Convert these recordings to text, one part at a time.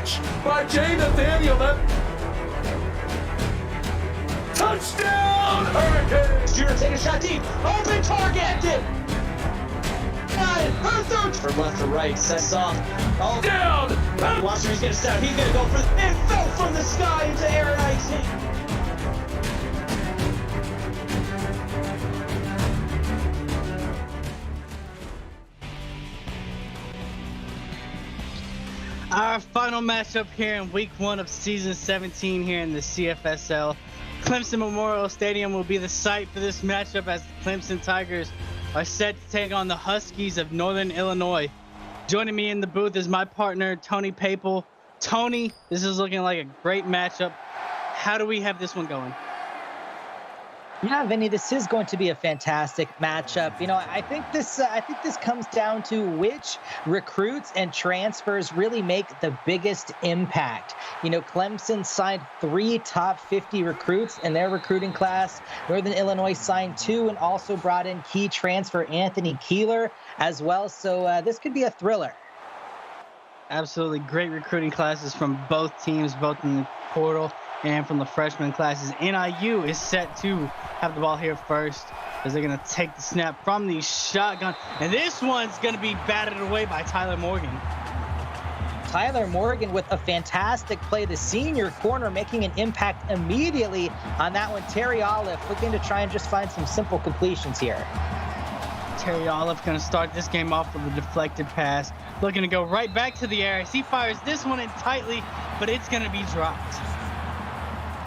catch by Jay Nathaniel. Touchdown, Hurricanes! Shooter take a shot deep. Open target. Got it. Her third. From left to right. Sets off. Oh, Down! watch him. He's going to step. He's going to go for it. It fell from the sky into air icing. Our final matchup here in week 1 of season 17 here in the CFSL. Clemson Memorial Stadium will be the site for this matchup as the Clemson Tigers are set to take on the Huskies of Northern Illinois. Joining me in the booth is my partner, Tony Papel. Tony, this is looking like a great matchup. How do we have this one going? Yeah, Vinny, this is going to be a fantastic matchup. You know, I think this comes down to which recruits and transfers really make the biggest impact. You know, Clemson signed 3 top 50 recruits in their recruiting class. Northern Illinois signed 2 and also brought in key transfer Anthony Keeler as well. So this could be a thriller. Absolutely great recruiting classes from both teams, both in the portal and from the freshman classes. NIU is set to have the ball here first as they're going to take the snap from the shotgun. And this one's going to be batted away by Tyler Morgan. Tyler Morgan with a fantastic play. The senior corner making an impact immediately on that one. Terry Olive looking to try and just find some simple completions here. Terry Olive going to start this game off with a deflected pass. Looking to go right back to the air as he fires this one in tightly, but it's going to be dropped.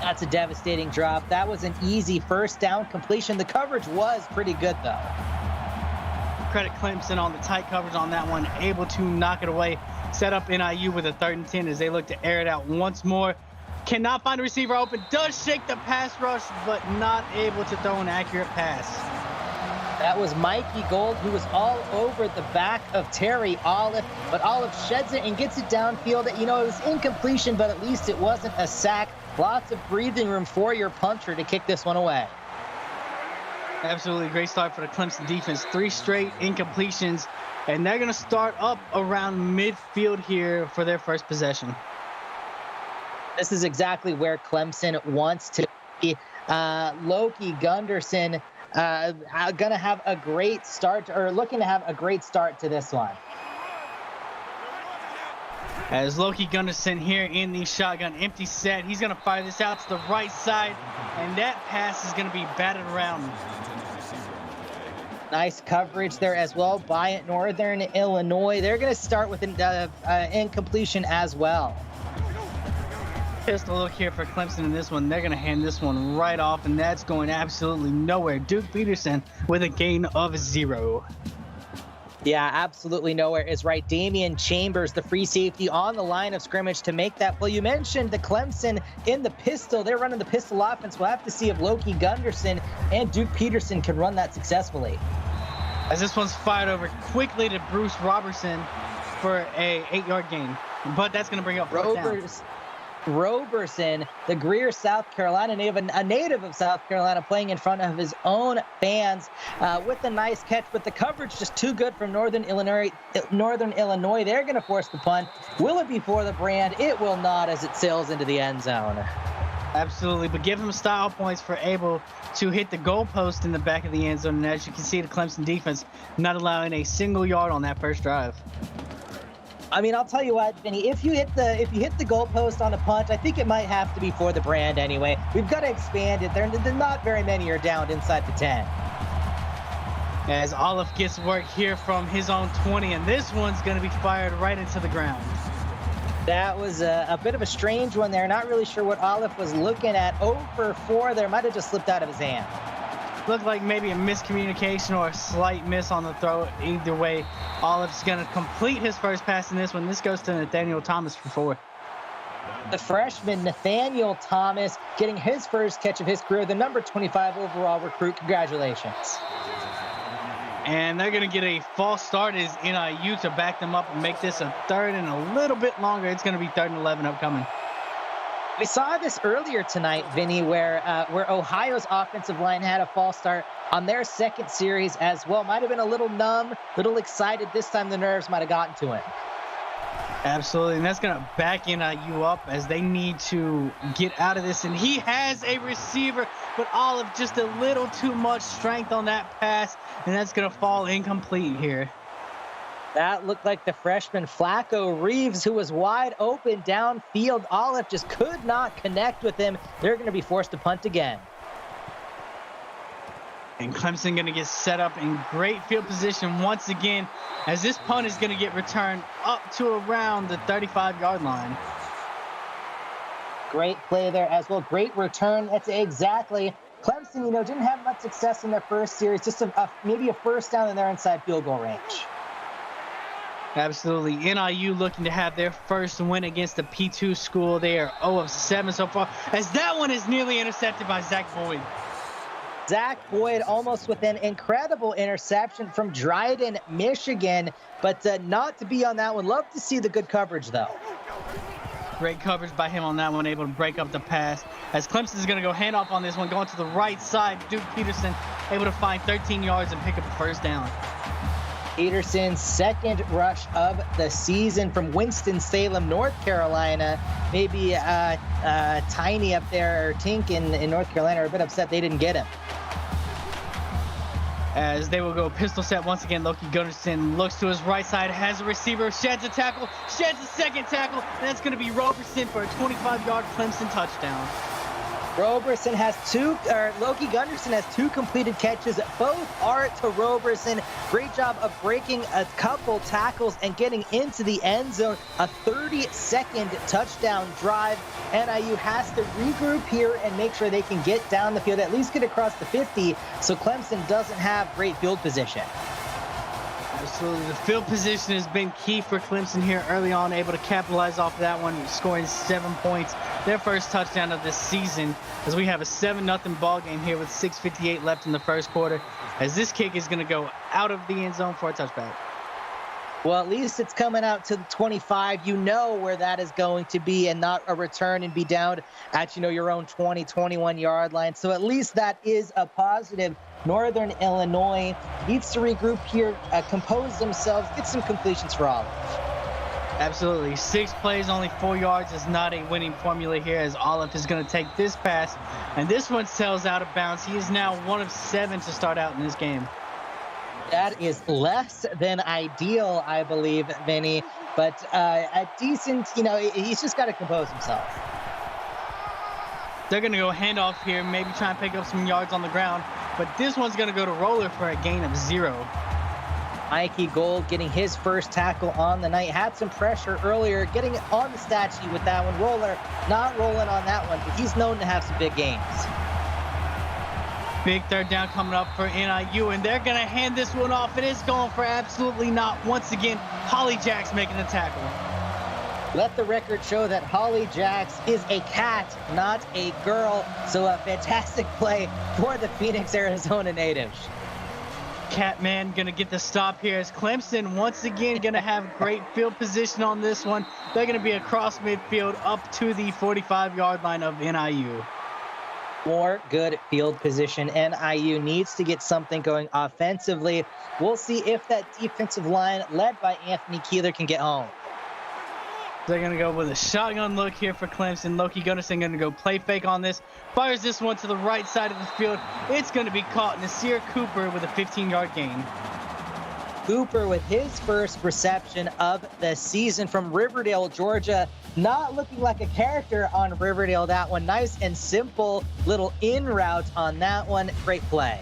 That's a devastating drop. That was an easy first down completion. The coverage was pretty good, though. Credit Clemson on the tight coverage on that one, able to knock it away. Set up NIU with a 3rd and 10 as they look to air it out once more. Cannot find a receiver open. Does shake the pass rush, but not able to throw an accurate pass. That was Mikey Gold, who was all over the back of Terry Olive, but Olive sheds it and gets it downfield. You know, it was incompletion, but at least it wasn't a sack. Lots of breathing room for your punter to kick this one away. Absolutely great start for the Clemson defense. 3 straight incompletions, and they're going to start up around midfield here for their first possession. This is exactly where Clemson wants to be. Loki Gunderson going to have a great start, or looking to have a great start to this one. As Loki Gunderson here in the shotgun, empty set. He's going to fire this out to the right side, and that pass is going to be batted around. Nice coverage there as well by Northern Illinois. They're going to start with an incompletion as well. Pistol look here for Clemson in this one. They're going to hand this one right off, and that's going absolutely nowhere. Duke Peterson with a gain of 0. Yeah, absolutely nowhere is right. Damian Chambers, the free safety on the line of scrimmage to make that play. You mentioned the Clemson in the pistol. They're running the pistol offense. We'll have to see if Loki Gunderson and Duke Peterson can run that successfully. As this one's fired over quickly to Bruce Robertson for a 8-yard gain. But that's going to bring up 4th down. Roberson, the Greer, South Carolina native, a native of South Carolina, playing in front of his own fans with a nice catch, but the coverage just too good from Northern Illinois. They're going to force the punt. Will it be for the brand? It will not, as it sails into the end zone. Absolutely, but give him style points for able to hit the goalpost in the back of the end zone. And as you can see, the Clemson defense not allowing a single yard on that first drive. I mean, I'll tell you what, Vinny, if you hit the goalpost on the punt, I think it might have to be for the brand anyway. We've got to expand it. There not very many are down inside the 10. As Olive gets work here from his own 20, and this one's going to be fired right into the ground. That was a bit of a strange one there. Not really sure what Olive was looking at. 0 for 4 there. Might have just slipped out of his hand. Looked like maybe a miscommunication or a slight miss on the throw. Either way, Olive's going to complete his first pass in this one. This goes to Nathaniel Thomas for 4. The freshman Nathaniel Thomas getting his first catch of his career, the number 25 overall recruit. Congratulations. And they're going to get a false start as NIU to back them up and make this a 3rd and a little bit longer. It's going to be 3rd and 11 upcoming. We saw this earlier tonight, Vinny, where Ohio's offensive line had a false start on their second series as well. Might have been a little numb, little excited. This time the nerves might have gotten to him. Absolutely, and that's going to back NIU up as they need to get out of this. And he has a receiver, but Olive just a little too much strength on that pass, and that's going to fall incomplete here. That looked like the freshman Flacco Reeves, who was wide open downfield. Olive just could not connect with him. They're going to be forced to punt again. And Clemson going to get set up in great field position once again, as this punt is going to get returned up to around the 35-yard line. Great play there as well. Great return. That's exactly. Clemson, didn't have much success in their first series. Just maybe a first down in their inside field goal range. Absolutely. NIU looking to have their first win against the P2 school. They are 0 of 7 so far, as that one is nearly intercepted by Zach Boyd. Zach Boyd almost with an incredible interception from Dryden, Michigan, but not to be on that one. Love to see the good coverage, though. Great coverage by him on that one, able to break up the pass. As Clemson is going to go handoff on this one, going to the right side. Duke Peterson able to find 13 yards and pick up a first down. Peterson's second rush of the season from Winston-Salem, North Carolina. Maybe Tiny up there, or Tink in North Carolina, are a bit upset they didn't get him. As they will go pistol set once again, Loki Gunnarsson looks to his right side, has a receiver, sheds a tackle, sheds a second tackle, and that's going to be Roberson for a 25-yard Clemson touchdown. Roberson has Loki Gunnarsson has 2 completed catches. Both are to Roberson. Great job of breaking a couple tackles and getting into the end zone. A 30-second touchdown drive. NIU has to regroup here and make sure they can get down the field, at least get across the 50, so Clemson doesn't have great field position. Absolutely. The field position has been key for Clemson here early on, able to capitalize off of that one, scoring 7 points. Their first touchdown of this season, as we have a 7-0 ball game here with 6:58 left in the first quarter, as this kick is going to go out of the end zone for a touchback. Well, at least it's coming out to the 25. You know where that is going to be, and not a return and be down at, your own 20, 21-yard line. So at least that is a positive. Northern Illinois needs to regroup here, compose themselves, get some completions for Olive. Absolutely. 6 plays, only 4 yards is not a winning formula here, as Olive is going to take this pass, and this one sails out of bounds. He is now 1 of 7 to start out in this game. That is less than ideal, I believe, Vinny, but a decent, he's just got to compose himself. They're going to go handoff here, maybe try and pick up some yards on the ground, but this one's going to go to Roller for a gain of 0. Mikey Gold getting his first tackle on the night. Had some pressure earlier, getting on the stat sheet with that one. Roller not rolling on that one, but he's known to have some big games. Big third down coming up for NIU, and they're going to hand this one off. It is going for absolutely not. Once again, Holly Jacks making the tackle. Let the record show that Holly Jacks is a cat, not a girl. So a fantastic play for the Phoenix, Arizona natives. Catman going to get the stop here, as Clemson once again going to have great field position on this one. They're going to be across midfield up to the 45-yard line of NIU. More good field position. NIU needs to get something going offensively. We'll see if that defensive line led by Anthony Keeler can get home. They're going to go with a shotgun look here for Clemson. Loki Gunnarsson going to go play fake on this. Fires this one to the right side of the field. It's going to be caught. Nasir Cooper with a 15-yard gain. Cooper with his first reception of the season from Riverdale, Georgia. Not looking like a character on Riverdale, that one. Nice and simple little in route on that one. Great play.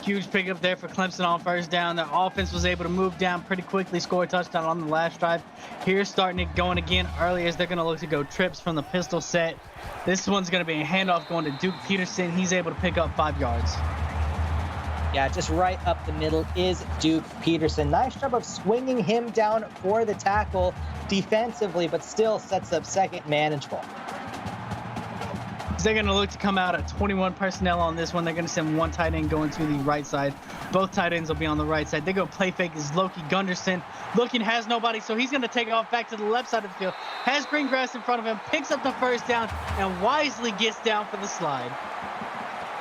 Huge pickup there for Clemson on first down. The offense was able to move down pretty quickly, score a touchdown on the last drive. Here's starting it going again early, as they're going to look to go trips from the pistol set. This one's going to be a handoff going to Duke Peterson. He's able to pick up 5 yards. Yeah, just right up the middle is Duke Peterson. Nice job of swinging him down for the tackle defensively, but still sets up second manageable. They're going to look to come out at 21 personnel on this one. They're going to send one tight end going to the right side. Both tight ends will be on the right side. They go play fake as Loki Gunnarsson. Looking, has nobody, so he's going to take off back to the left side of the field. Has green grass in front of him, picks up the first down, and wisely gets down for the slide.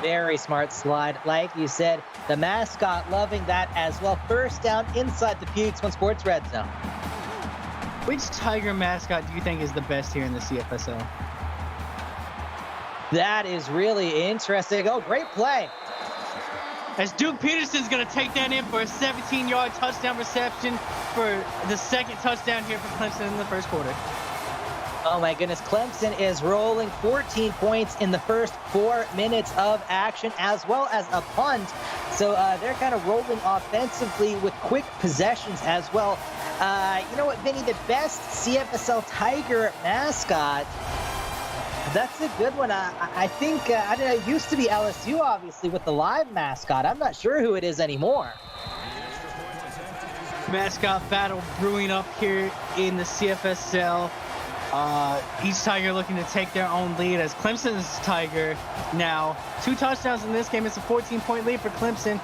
Very smart slide. Like you said, the mascot loving that as well. First down inside the Phoenix One Sports Red Zone. Which Tiger mascot do you think is the best here in the CFSL? That is really interesting. Oh, great play. As Duke Peterson's going to take that in for a 17-yard touchdown reception for the second touchdown here for Clemson in the first quarter. Oh my goodness, Clemson is rolling 14 points in the first 4 minutes of action, as well as a punt. So they're kind of rolling offensively with quick possessions as well. You know what, Vinny, the best CFSL Tiger mascot, that's a good one. I think, I don't know, it used to be LSU, obviously, with the live mascot. I'm not sure who it is anymore. Mascot battle brewing up here in the CFSL. Each Tiger looking to take their own lead as Clemson's Tiger now 2 touchdowns in this game. It's a 14-point lead for Clemson.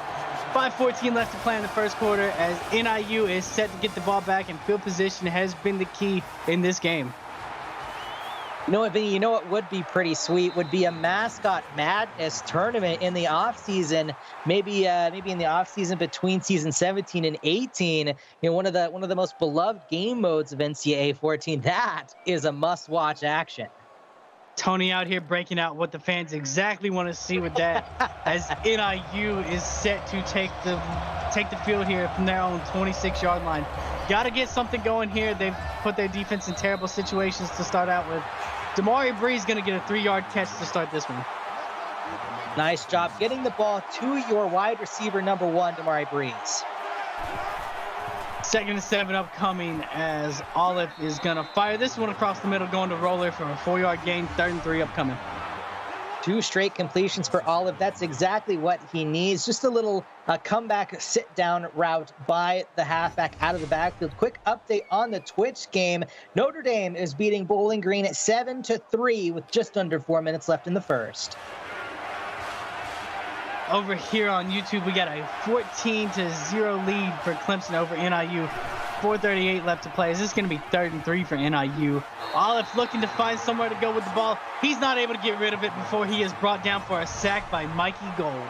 5:14 left to play in the first quarter as NIU is set to get the ball back, and field position has been the key in this game. You know what, Vinny? You know what would be pretty sweet would be a mascot madness tournament in the offseason. Maybe in the offseason between season 17 and 18. You know, one of the most beloved game modes of NCAA 14. That is a must-watch action. Tony out here breaking out what the fans exactly want to see with that, as NIU is set to take the field here from their own 26-yard line. Got to get something going here. They've put their defense in terrible situations to start out with. Damari Breeze going to get a 3-yard catch to start this one. Nice job getting the ball to your wide receiver number 1, Damari Breeze. 2nd and 7 upcoming as Olive is going to fire this one across the middle, going to Roller for a 4-yard gain. 3rd and 3 upcoming. 2 straight completions for Olive. That's exactly what he needs. Just a little comeback sit-down route by the halfback out of the backfield. Quick update on the Twitch game. Notre Dame is beating Bowling Green at 7-3 with just under 4 minutes left in the first. Over here on YouTube, we got a 14-0 lead for Clemson over NIU. 4:38 left to play. Is this going to be 3rd and 3 for NIU? Olive looking to find somewhere to go with the ball. He's not able to get rid of it before he is brought down for a sack by Mikey Gold.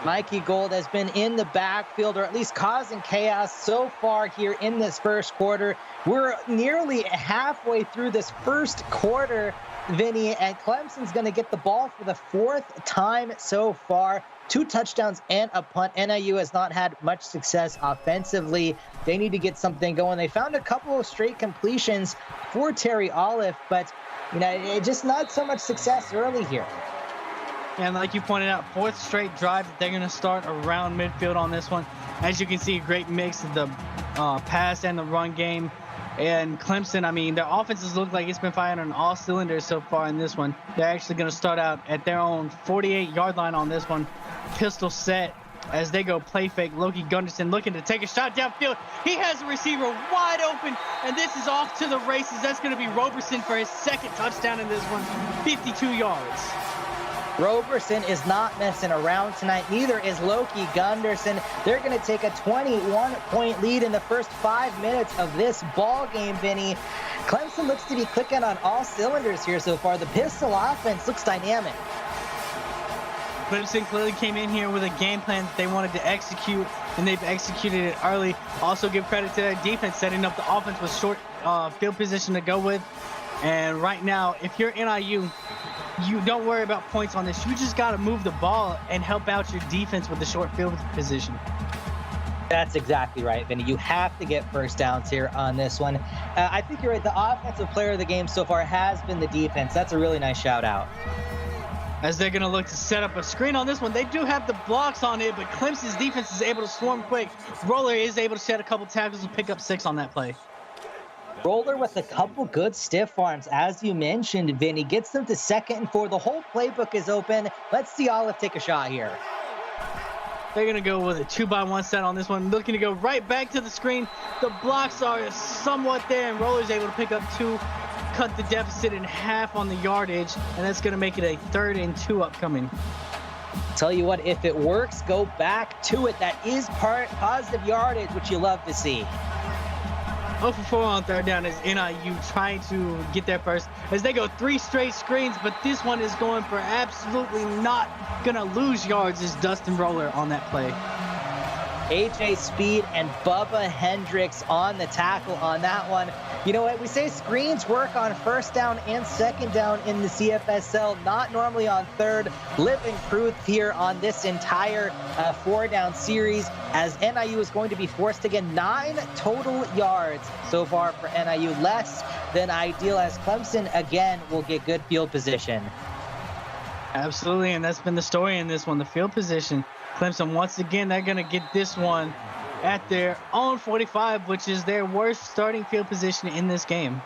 Mikey Gold has been in the backfield, or at least causing chaos so far here in this first quarter. We're nearly halfway through this first quarter, Vinny, and Clemson's going to get the ball for the 4th time so far. 2 touchdowns and a punt. NIU has not had much success offensively. They need to get something going. They found a couple of straight completions for Terry Olive, but you know, just not so much success early here. And like you pointed out, 4th straight drive that they're going to start around midfield on this one. As you can see, a great mix of the pass and the run game. And Clemson, I mean, their offenses look like it's been firing on all cylinders so far in this one. They're actually going to start out at their own 48-yard line on this one. Pistol set as they go play fake. Loki Gunderson looking to take a shot downfield. He has a receiver wide open, and this is off to the races. That's going to be Roberson for his 2nd touchdown in this one, 52 yards. Roberson is not messing around tonight. Neither is Loki Gunderson. They're going to take a 21-point lead in the first 5 minutes of this ball game, Vinny. Clemson looks to be clicking on all cylinders here so far. The pistol offense looks dynamic. Clemson clearly came in here with a game plan that they wanted to execute, and they've executed it early. Also give credit to their defense, setting up the offense with short field position to go with. And right now, if you're NIU, you don't worry about points on this. You just got to move the ball and help out your defense with the short field position. That's exactly right, Vinny. You have to get first downs here on this one. I think you're right. The offensive player of the game so far has been the defense. That's a really nice shout out. As they're going to look to set up a screen on this one. They do have the blocks on it, but Clemson's defense is able to swarm quick. Roller is able to shed a couple tackles and pick up 6 on that play. Roller with a couple good stiff arms, as you mentioned, Vinny. Gets them to 2nd and 4. The whole playbook is open. Let's see Olive take a shot here. They're going to go with a 2-by-1 set on this one. Looking to go right back to the screen. The blocks are somewhat there, and Roller's able to pick up 2, cut the deficit in half on the yardage, and that's going to make it a 3rd and 2 upcoming. Tell you what, if it works, go back to it. That is positive yardage, which you love to see. 0 for 4 on 3rd down as NIU trying to get their first as they go 3 straight screens, but this one is going for absolutely not gonna lose yards as Dustin Roller on that play. AJ Speed and Bubba Hendricks on the tackle on that one. You know what? We say screens work on first down and second down in the CFSL, not normally on third. Living proof here on this entire 4-down series, as NIU is going to be forced to get 9 total yards so far for NIU, less than ideal, as Clemson again will get good field position. Absolutely, and that's been the story in this one, the field position. Clemson, once again, they're going to get this one at their own 45, which is their worst starting field position in this game.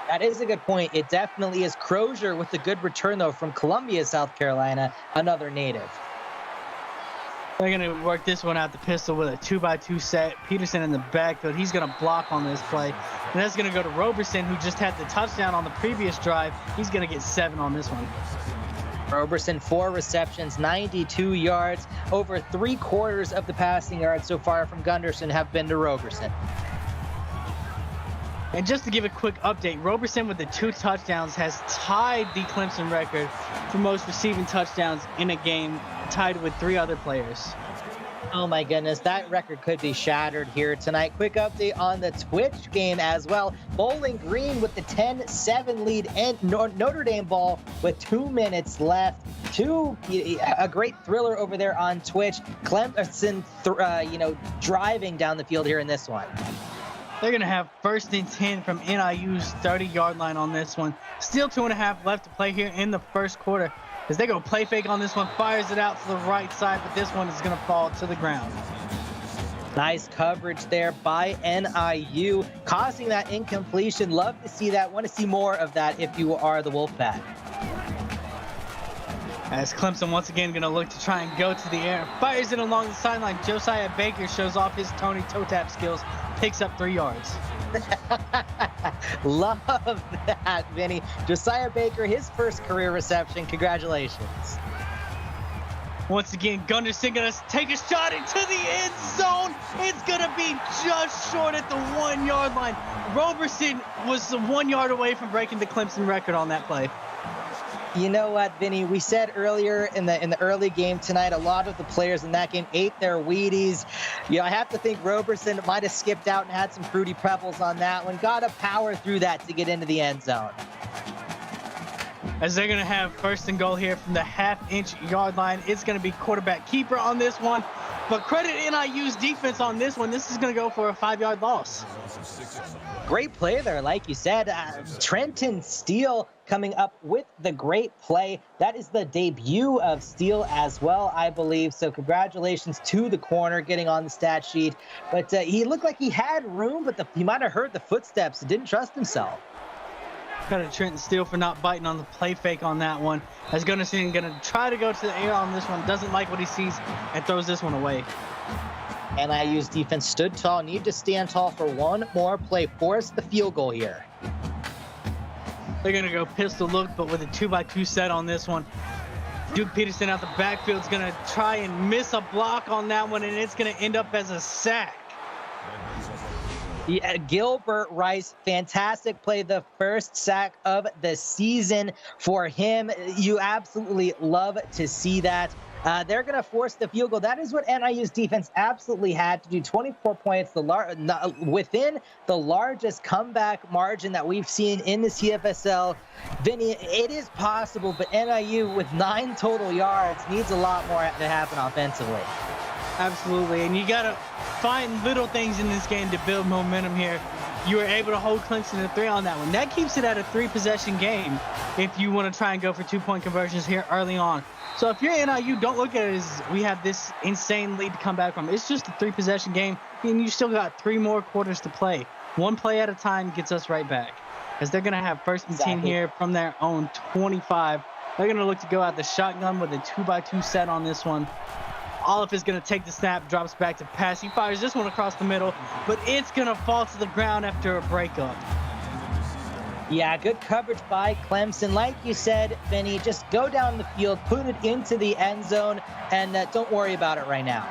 That is a good point. It definitely is. Crozier with a good return, though, from Columbia, South Carolina, another native. They're going to work this one out the pistol with a 2x2 set. Peterson in the backfield. He's going to block on this play. And that's going to go to Roberson, who just had the touchdown on the previous drive. He's going to get 7 on this one. Roberson, 4 receptions, 92 yards. Over 3/4 of the passing yards so far from Gunderson have been to Roberson. And just to give a quick update, Roberson with the 2 touchdowns has tied the Clemson record for most receiving touchdowns in a game, tied with 3 other players. Oh my goodness, that record could be shattered here tonight. Quick update on the Twitch game as well. Bowling Green with the 10-7 lead, and Notre Dame ball with 2 minutes left. A great thriller over there on Twitch. Clemson, driving down the field here in this one. They're going to have 1st and 10 from NIU's 30-yard line on this one. Still 2.5 left to play here in the first quarter. As they go play fake on this one, fires it out to the right side, but this one is going to fall to the ground. Nice coverage there by NIU, causing that incompletion. Love to see that. Want to see more of that if you are the Wolfpack. As Clemson once again going to look to try and go to the air. Fires it along the sideline. Josiah Baker shows off his Tony toe tap skills. Picks up 3 yards. Love that, Vinny. Josiah Baker, his first career reception. Congratulations. Once again, Gunderson going to take a shot into the end zone. It's going to be just short at the 1-yard line. Roberson was 1 yard away from breaking the Clemson record on that play. You know what, Vinny? We said earlier in the early game tonight, a lot of the players in that game ate their Wheaties. I have to think Roberson might have skipped out and had some Fruity Pebbles on that one. Got to power through that to get into the end zone. As they're going to have 1st and goal here from the half-inch yard line. It's going to be quarterback keeper on this one. But credit NIU's defense on this one. This is going to go for a 5-yard loss. Great play there, like you said. Trenton Steele coming up with the great play. That is the debut of Steele as well, I believe. So congratulations to the corner getting on the stat sheet. But he looked like he had room, but he might have heard the footsteps and didn't trust himself. Credit Trenton Steele for not biting on the play fake on that one. As Gunderson going to try to go to the air on this one. Doesn't like what he sees and throws this one away. NIU's defense stood tall, need to stand tall for one more play. Force the field goal here. They're going to go pistol look, but with a 2x2 set on this one. Duke Peterson out the backfield is going to try and miss a block on that one, and it's going to end up as a sack. Yeah, Gilbert Rice, fantastic play, the first sack of the season for him. You absolutely love to see that. They're going to force the field goal. That is what NIU's defense absolutely had to do. 24 points, within the largest comeback margin that we've seen in the CFSL. Vinny, it is possible, but NIU with 9 total yards needs a lot more to happen offensively. Absolutely, and you got to find little things in this game to build momentum here. You were able to hold Clemson to 3 on that one. That keeps it at a 3-possession game if you want to try and go for 2-point conversions here early on. So if you're NIU, don't look at it as we have this insane lead to come back from. It's just a 3-possession game, and you still got 3 more quarters to play. 1 play at a time gets us right back. As they're going to have 1st and 10 here from their own 25. They're going to look to go out the shotgun with a 2x2 set on this one. Olive is going to take the snap, drops back to pass. He fires this one across the middle, but it's going to fall to the ground after a breakup. Yeah, good coverage by Clemson. Like you said, Vinny, just go down the field, put it into the end zone, and don't worry about it right now.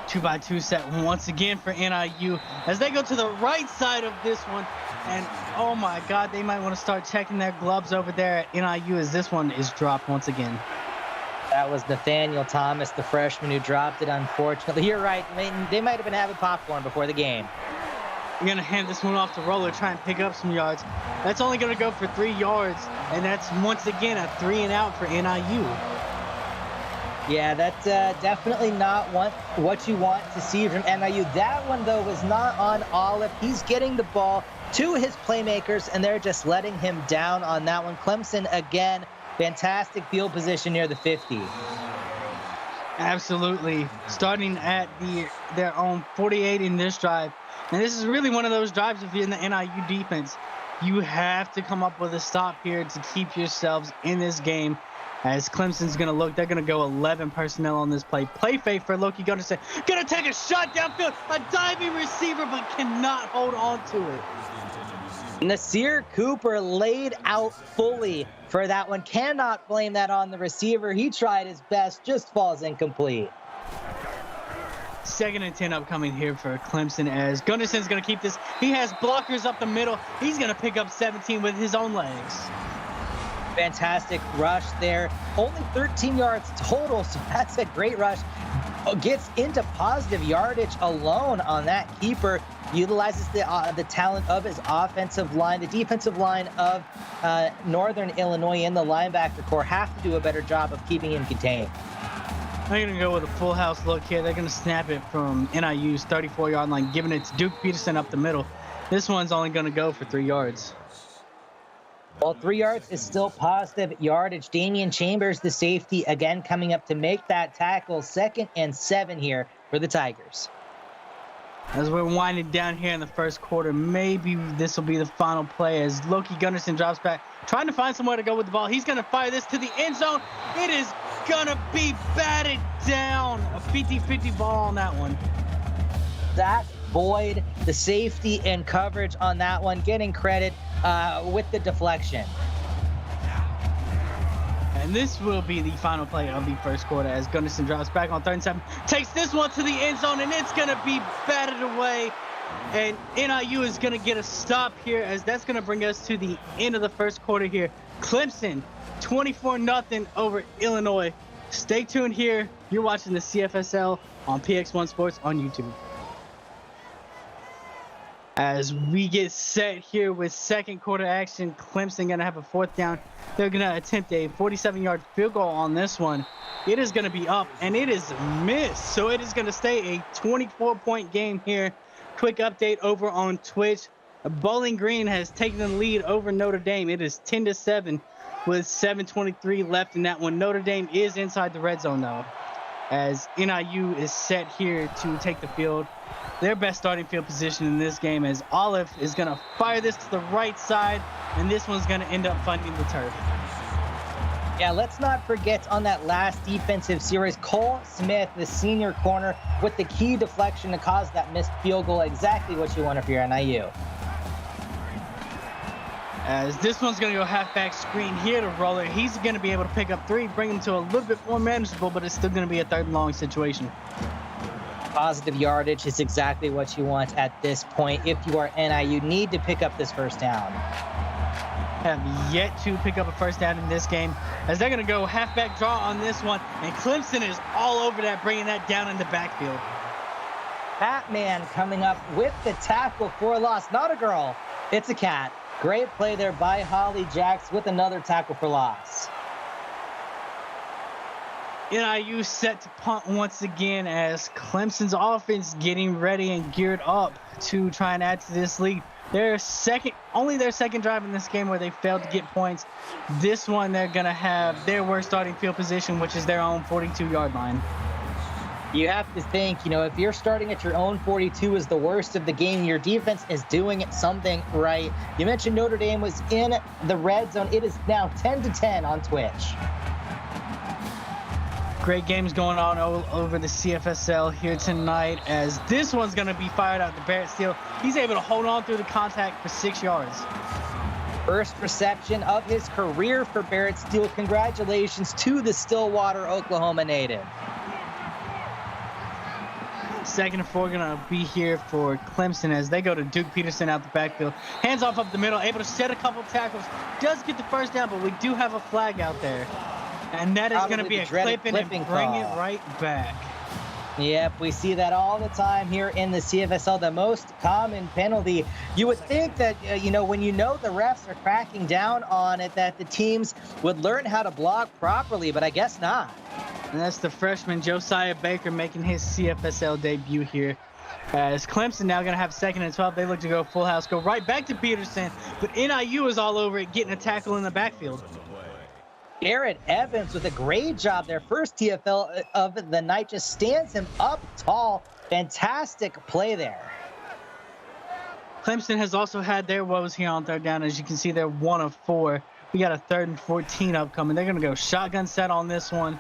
2x2 set once again for NIU as they go to the right side of this one. And, oh, my God, they might want to start checking their gloves over there at NIU as this one is dropped once again. That was Nathaniel Thomas, the freshman who dropped it, unfortunately. You're right. They might have been having popcorn before the game. You're going to hand this one off to Roller, try and pick up some yards. That's only going to go for 3 yards, and that's once again a 3 and out for NIU. Yeah, that's definitely not what you want to see from NIU. That one, though, was not on Olive. He's getting the ball to his playmakers, and they're just letting him down on that one. Clemson, again, fantastic field position near the 50. Absolutely. Starting at their own 48 in this drive. And this is really one of those drives if you're in the NIU defense. You have to come up with a stop here to keep yourselves in this game. As Clemson's going to look, they're going to go 11 personnel on this play. Play fake for Loki Gunnarsson. Going to take a shot downfield. A diving receiver, but cannot hold on to it. Nasir Cooper laid out fully for that one. Cannot blame that on the receiver. He tried his best, just falls incomplete. 2nd and 10 upcoming here for Clemson as Gunnarsson's going to keep this. He has blockers up the middle. He's going to pick up 17 with his own legs. Fantastic rush there. Only 13 yards total, so that's a great rush. Gets into positive yardage alone on that keeper. Utilizes the talent of his offensive line. The defensive line of Northern Illinois and the linebacker core have to do a better job of keeping him contained. They're going to go with a full house look here. They're going to snap it from NIU's 34-yard line, giving it to Duke Peterson up the middle. This one's only going to go for 3 yards. Well, 3 yards is still positive yardage. Damian Chambers, the safety, again coming up to make that tackle. 2nd and 7 here for the Tigers. As we're winding down here in the first quarter, maybe this will be the final play as Loki Gunnarsson drops back, trying to find somewhere to go with the ball. He's going to fire this to the end zone. It is going to be batted down. A 50-50 ball on that one. Zach Boyd, the safety and coverage on that one, getting credit with the deflection. And this will be the final play of the first quarter as Gunnarsson drops back on 3rd and 7. Takes this one to the end zone, and it's going to be batted away. And NIU is going to get a stop here as that's going to bring us to the end of the first quarter here. Clemson, 24-0 over Illinois. Stay tuned here. You're watching the CFSL on PX1 Sports on YouTube. As we get set here with second quarter action, Clemson going to have a 4th down. They're going to attempt a 47-yard field goal on this one. It is going to be up, and it is missed. So it is going to stay a 24-point game here. Quick update over on Twitch. Bowling Green has taken the lead over Notre Dame. It is 10-7 with 7:23 left in that one. Notre Dame is inside the red zone, though, as NIU is set here to take the field. Their best starting field position in this game as Olive is going to fire this to the right side, and this one's going to end up finding the turf. Yeah, let's not forget on that last defensive series, Cole Smith, the senior corner, with the key deflection to cause that missed field goal. Exactly what you want if you're NIU. As this one's going to go halfback screen here to Roller. He's going to be able to pick up 3, bring him to a little bit more manageable, but it's still going to be a 3rd and long situation. Positive yardage is exactly what you want at this point. If you are NIU, you need to pick up this 1st down. Have yet to pick up a 1st down in this game as they're going to go halfback draw on this one, and Clemson is all over that, bringing that down in the backfield. Batman coming up with the tackle for a loss. Not a girl, it's a cat. Great play there by Holly Jacks with another tackle for loss. NIU set to punt once again as Clemson's offense getting ready and geared up to try and add to this lead. Only their second drive in this game where they failed to get points. This one they're going to have their worst starting field position, which is their own 42-yard line. You have to think, if you're starting at your own 42 is the worst of the game, your defense is doing something right. You mentioned Notre Dame was in the red zone. It is now 10-10 on Twitch. Great games going on over the CFSL here tonight as this one's going to be fired out to Barrett Steele. He's able to hold on through the contact for 6 yards. First reception of his career for Barrett Steele. Congratulations to the Stillwater, Oklahoma native. 2nd and 4 going to be here for Clemson as they go to Duke Peterson out the backfield. Hands off up the middle, able to shed a couple tackles. Does get the 1st down, but we do have a flag out there. And that is going to be a clipping and bring it right back. Yep, we see that all the time here in the CFSL. The most common penalty. You would think that, when the refs are cracking down on it, that the teams would learn how to block properly, but I guess not. And that's the freshman Josiah Baker making his CFSL debut here. As Clemson now going to have 2nd and 12. They look to go full house, go right back to Peterson, but NIU is all over it, getting a tackle in the backfield. Garrett Evans with a great job. Their first TFL of the night, just stands him up tall. Fantastic play there. Clemson has also had their woes here on 3rd down. As you can see, they're 1 of 4. We got a 3rd and 14 upcoming. They're going to go shotgun set on this one.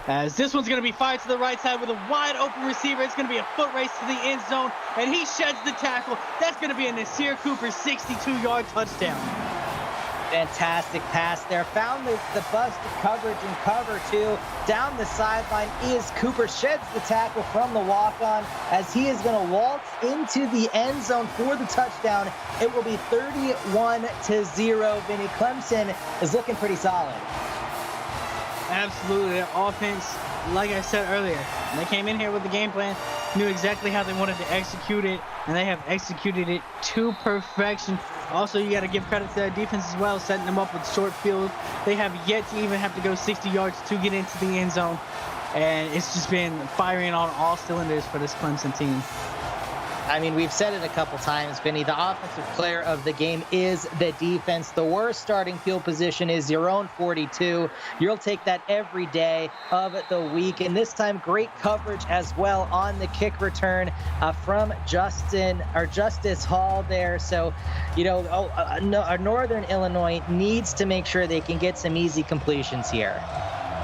As this one's going to be fired to the right side with a wide open receiver. It's going to be a foot race to the end zone, and he sheds the tackle. That's going to be a Nasir Cooper 62-yard touchdown. Fantastic pass there. Found the busted coverage in cover 2. Down the sideline is Cooper. Sheds the tackle from the walk-on as he is going to waltz into the end zone for the touchdown. It will be 31-0. Vinny, Clemson is looking pretty solid. Absolutely. Their offense, like I said earlier, they came in here with the game plan, knew exactly how they wanted to execute it, and they have executed it to perfection. Also, you got to give credit to their defense as well, setting them up with short field. They have yet to even have to go 60 yards to get into the end zone, and it's just been firing on all cylinders for this Clemson team. I mean, we've said it a couple times, Vinny. The offensive player of the game is the defense. The worst starting field position is your own 42. You'll take that every day of the week. And this time, great coverage as well on the kick return from Justice Hall there. So, Northern Illinois needs to make sure they can get some easy completions here.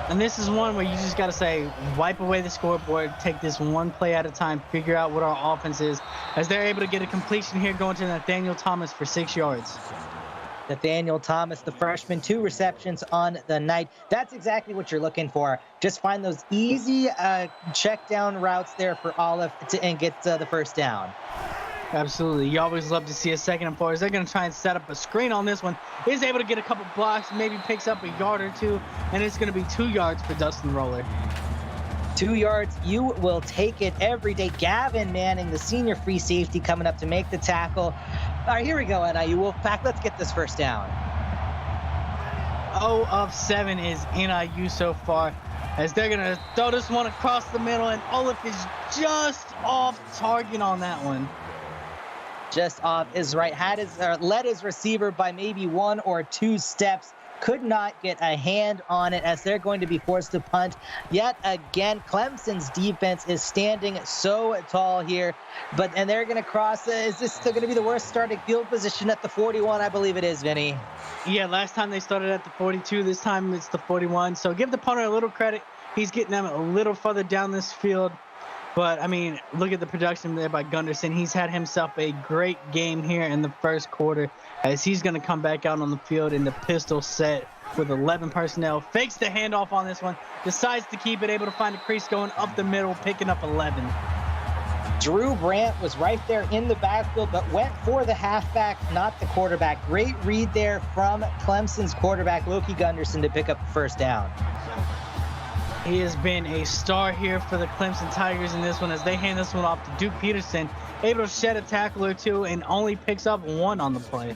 And this is one where you just got to say, wipe away the scoreboard, take this one play at a time, figure out what our offense is, as they're able to get a completion here going to Nathaniel Thomas for 6 yards. Nathaniel Thomas, the freshman, 2 receptions on the night. That's exactly what you're looking for. Just find those easy check down routes there for Olive and get the first down. Absolutely. You always love to see a 2nd and 4. They're going to try and set up a screen on this one. Is able to get a couple blocks, maybe picks up a yard or 2, and it's going to be 2 yards for Dustin Roller. 2 yards, you will take it every day. Gavin Manning, the senior free safety, coming up to make the tackle. All right, here we go, NIU Wolfpack. Let's get this first down. 0 of 7 is NIU so far, as they're going to throw this one across the middle, and Olaf is just off target on that one. Just off is right. Led his receiver by maybe 1 or 2 steps. Could not get a hand on it as they're going to be forced to punt. Yet again, Clemson's defense is standing so tall here. And they're going to cross. Is this still going to be the worst starting field position at the 41? I believe it is, Vinny. Yeah, last time they started at the 42. This time it's the 41. So give the punter a little credit. He's getting them a little further down this field. But, I mean, look at the production there by Gunderson. He's had himself a great game here in the first quarter as he's going to come back out on the field in the pistol set with 11 personnel. Fakes the handoff on this one. Decides to keep it, able to find a crease going up the middle, picking up 11. Drew Brandt was right there in the backfield, but went for the halfback, not the quarterback. Great read there from Clemson's quarterback, Loki Gunderson, to pick up the first down. He has been a star here for the Clemson Tigers in this one as they hand this one off to Duke Peterson, able to shed a tackle or 2 and only picks up 1 on the play.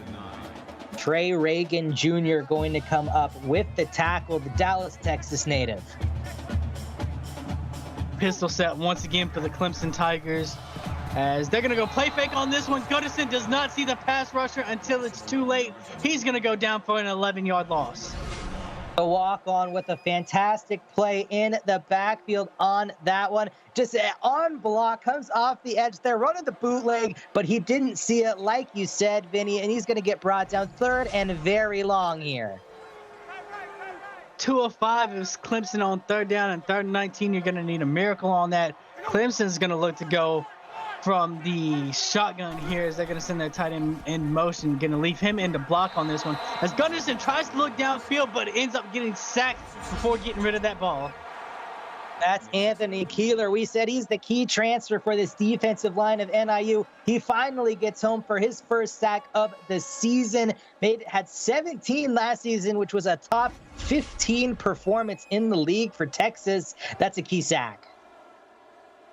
Trey Reagan Jr. going to come up with the tackle, the Dallas, Texas native. Pistol set once again for the Clemson Tigers as they're going to go play fake on this one. Goodison does not see the pass rusher until it's too late. He's going to go down for an 11-yard loss. A walk-on with a fantastic play in the backfield on that one. Just on block, comes off the edge. They're running the bootleg, but he didn't see it, like you said, Vinny, and he's going to get brought down 3rd and very long here. 2 of 5 is Clemson on 3rd down, and 3rd and 19. You're going to need a miracle on that. Clemson's going to look to go from the shotgun here as they're going to send their tight end in motion, going to leave him in the block on this one as Gunderson tries to look downfield but ends up getting sacked before getting rid of that ball. That's Anthony Keeler. We said he's the key transfer for this defensive line of NIU. He finally gets home for his first sack of the season. Had 17 last season, which was a top 15 performance in the league for Texas. That's a key sack.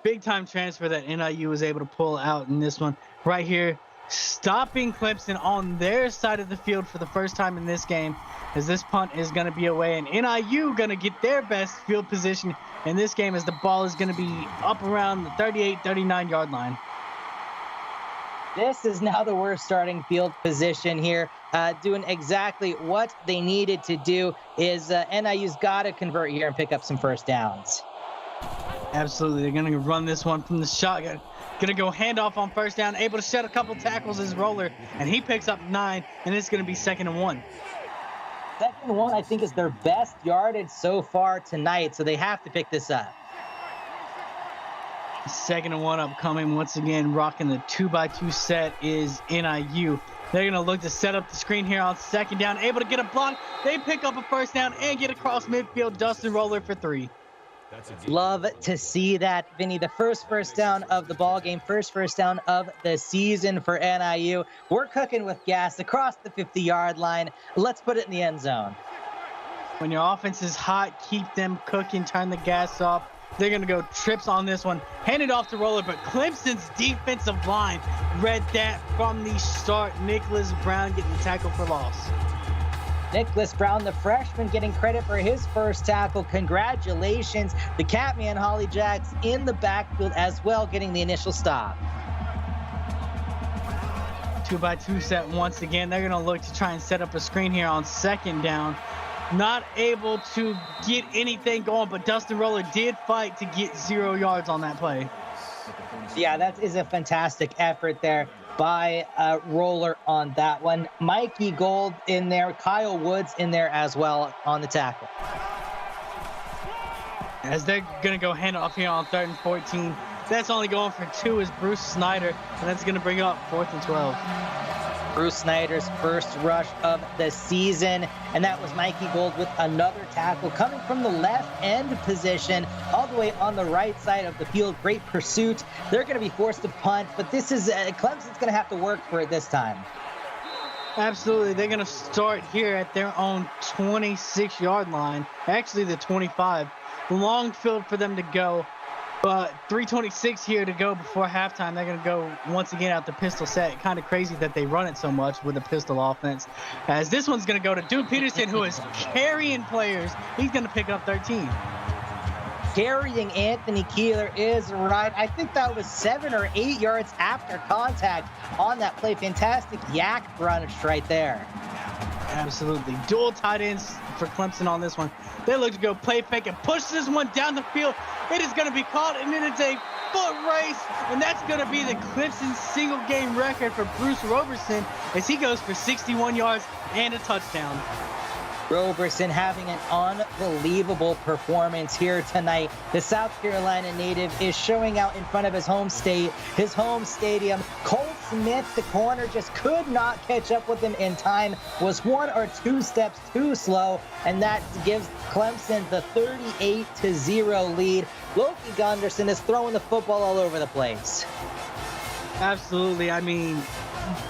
big time transfer that NIU was able to pull out in this one right here, stopping Clemson on their side of the field for the first time in this game, as this punt is going to be away, and NIU going to get their best field position in this game, as the ball is going to be up around the 38-39 yard line. This is now the worst starting field position here, doing exactly what they needed to do. Is NIU's got to convert here and pick up some first downs. Absolutely. They're going to run this one from the shotgun. Going to go handoff on first down, able to shed a couple tackles as Roller, and he picks up 9, and it's going to be 2nd and 1. 2nd and 1, I think, is their best yardage so far tonight, so they have to pick this up. 2nd and 1 upcoming. Once again, rocking the 2x2 set is NIU. They're going to look to set up the screen here on 2nd down, able to get a block. They pick up a first down and get across midfield. Dustin Roller for 3. Love to see that, Vinny. The first down of the ball game, first down of the season for NIU. We're cooking with gas across the 50-yard line. Let's put it in the end zone. When your offense is hot, keep them cooking, turn the gas off. They're going to go trips on this one. Hand it off to Roller, but Clemson's defensive line read that from the start. Nicholas Brown getting the tackle for loss. Nicholas Brown, the freshman, getting credit for his first tackle. Congratulations. The Catman Holly Jacks in the backfield as well, getting the initial stop. 2x2 set once again. They're going to look to try and set up a screen here on 2nd down. Not able to get anything going, but Dustin Roller did fight to get 0 yards on that play. Yeah, that is a fantastic effort there by Roller on that one. Mikey Gold in there, Kyle Woods in there as well on the tackle. As they're going to go hand off here on 3rd and 14. That's only going for 2 is Bruce Snyder, and that's going to bring up 4th and 12. Bruce Snyder's first rush of the season, and that was Mikey Gold with another tackle coming from the left end position all the way on the right side of the field. Great pursuit. They're going to be forced to punt, but this is Clemson's going to have to work for it this time. Absolutely. They're going to start here at their own 26-yard line, actually the 25. Long field for them to go. But 3:26 here to go before halftime. They're going to go once again out the pistol set. Kind of crazy that they run it so much with the pistol offense. As this one's going to go to Duke Peterson, who is carrying players. He's going to pick up 13. Carrying Anthony Keeler is right. I think that was 7 or 8 yards after contact on that play. Fantastic yak brunch right there. Absolutely. Dual tight ends for Clemson on this one. They look to go play fake and push this one down the field. It is going to be caught, and then it's a foot race, and that's going to be the Clemson single game record for Bruce Roberson as he goes for 61 yards and a touchdown. Roberson having an unbelievable performance here tonight. The South Carolina native is showing out in front of his home state, his home stadium. Cole Smith, the corner, just could not catch up with him in time, was 1 or 2 steps too slow, and that gives Clemson the 38-0 lead. Loki Gunderson is throwing the football all over the place. Absolutely. I mean,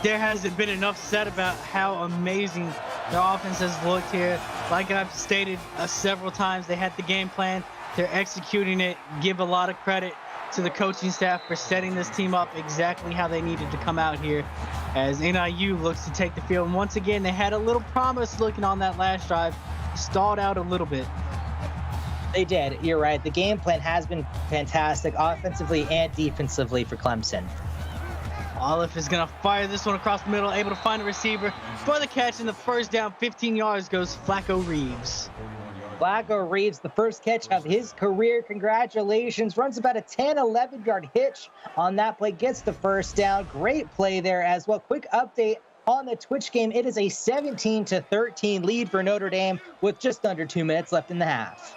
there hasn't been enough said about how amazing their offense has looked here. Like I've stated several times, they had the game plan. They're executing it. Give a lot of credit to the coaching staff for setting this team up exactly how they needed to come out here as NIU looks to take the field. And once again, they had a little promise looking on that last drive. Stalled out a little bit. They did. You're right. The game plan has been fantastic offensively and defensively for Clemson. Olive is going to fire this one across the middle, able to find a receiver for the catch, and the first down, 15 yards, goes Flacco Reeves. Flacco Reeves, the first catch of his career. Congratulations. Runs about a 10, 11-yard hitch on that play. Gets the first down. Great play there as well. Quick update on the Twitch game. It is a 17-13 lead for Notre Dame with just under 2 minutes left in the half.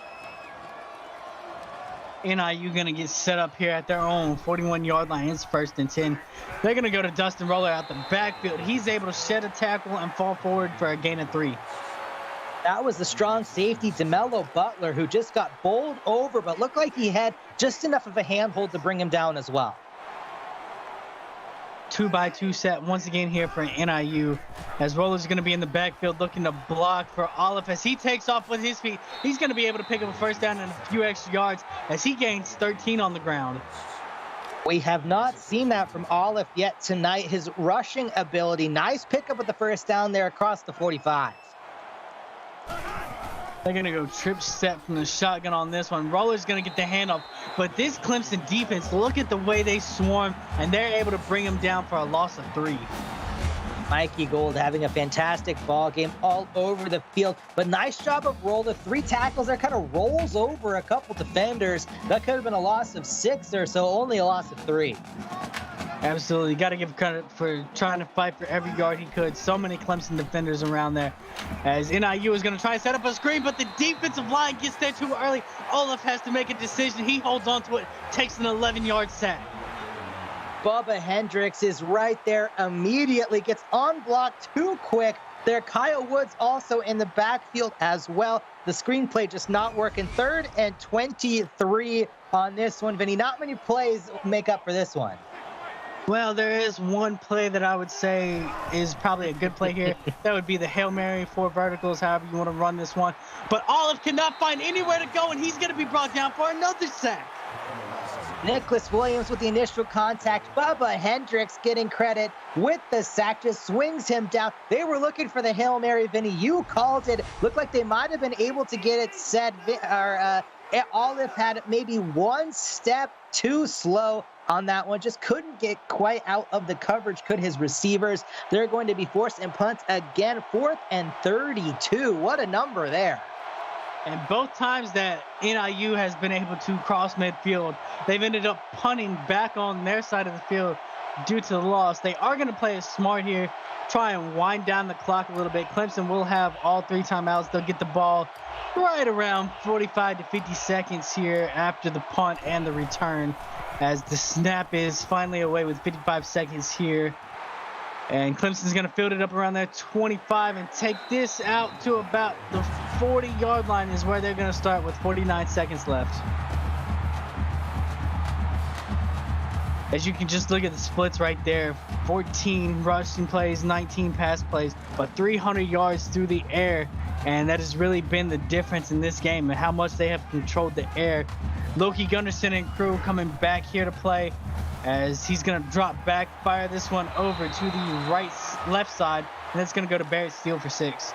NIU going to get set up here at their own 41-yard line. It's 1st and 10. They're going to go to Dustin Roller out the backfield. He's able to shed a tackle and fall forward for a gain of 3. That was the strong safety, DeMello Butler, who just got bowled over, but looked like he had just enough of a handhold to bring him down as well. 2x2 set once again here for NIU, as Roller's going to be in the backfield looking to block for Olive as he takes off with his feet. He's going to be able to pick up a first down and a few extra yards as he gains 13 on the ground. We have not seen that from Olive yet tonight. His rushing ability, nice pickup with the first down there across the 45. They're going to go trip step from the shotgun on this one. Roller's going to get the handoff, but this Clemson defense, look at the way they swarm, and they're able to bring him down for a loss of 3. Mikey Gold having a fantastic ball game all over the field, but nice job of Roller. 3 tackles there, kind of rolls over a couple defenders. That could have been a loss of 6 or so, only a loss of 3. Absolutely. Got to give credit for trying to fight for every yard he could. So many Clemson defenders around there. As NIU is going to try and set up a screen, but the defensive line gets there too early. Olaf has to make a decision. He holds on to it, takes an 11-yard sack. Bubba Hendricks is right there immediately, gets unblocked too quick. There, Kyle Woods also in the backfield as well. The screenplay just not working. 3rd and 23 on this one. Vinny, not many plays make up for this one. Well, there is one play that I would say is probably a good play here. That would be the Hail Mary, 4 verticals, however you want to run this one. But Olive cannot find anywhere to go, and he's going to be brought down for another sack. Nicholas Williams with the initial contact. Bubba Hendricks getting credit with the sack, just swings him down. They were looking for the Hail Mary, Vinny. You called it. Looked like they might have been able to get it set. Olive had maybe one step too slow on that one. Just couldn't get quite out of the coverage, could his receivers. They're going to be forced and punt again. 4th and 32. What a number there. And both times that NIU has been able to cross midfield, they've ended up punting back on their side of the field due to the loss. They are going to play it smart here, try and wind down the clock a little bit. Clemson will have all 3 timeouts. They'll get the ball right around 45 to 50 seconds here after the punt and the return, as the snap is finally away with 55 seconds here. And Clemson's going to field it up around their 25 and take this out to about the 40-yard line is where they're going to start with 49 seconds left. As you can just look at the splits right there, 14 rushing plays, 19 pass plays, but 300 yards through the air. And that has really been the difference in this game and how much they have controlled the air. Loki Gunderson and crew coming back here to play, as he's going to drop back, fire this one over to the left side, and that's going to go to Barrett Steele for 6.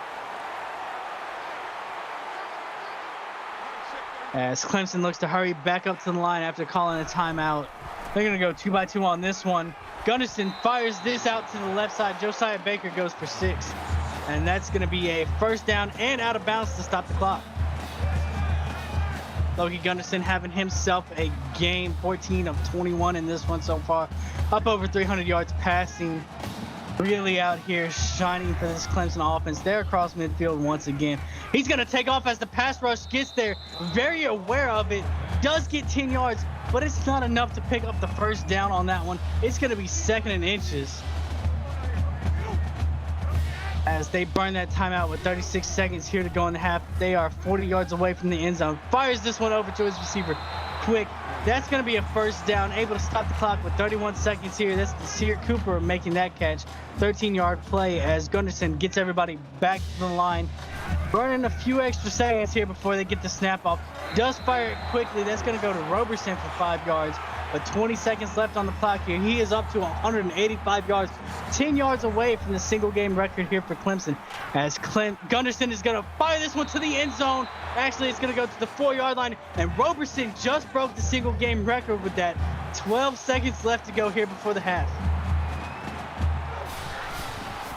As Clemson looks to hurry back up to the line after calling a timeout. They're going to go 2x2 on this one. Gunderson fires this out to the left side. Josiah Baker goes for 6. And that's going to be a first down and out of bounds to stop the clock. Loki Gunderson having himself a game, 14 of 21 in this one so far. Up over 300 yards passing. Really out here shining for this Clemson offense. They're across midfield once again. He's going to take off as the pass rush gets there. Very aware of it. Does get 10 yards, but it's not enough to pick up the first down on that one. It's going to be 2nd and inches, as they burn that timeout with 36 seconds here to go in the half. They are 40 yards away from the end zone. Fires this one over to his receiver quick. That's going to be a first down, able to stop the clock with 31 seconds here. That's Desir Cooper making that catch. 13-yard play as Gunderson gets everybody back to the line. Burning a few extra seconds here before they get the snap off. Does fire it quickly. That's going to go to Roberson for 5 yards. But 20 seconds left on the clock here. He is up to 185 yards, 10 yards away from the single game record here for Clemson. As Gunderson is going to fire this one to the end zone. Actually, it's going to go to the 4-yard line. And Roberson just broke the single game record with that. 12 seconds left to go here before the half.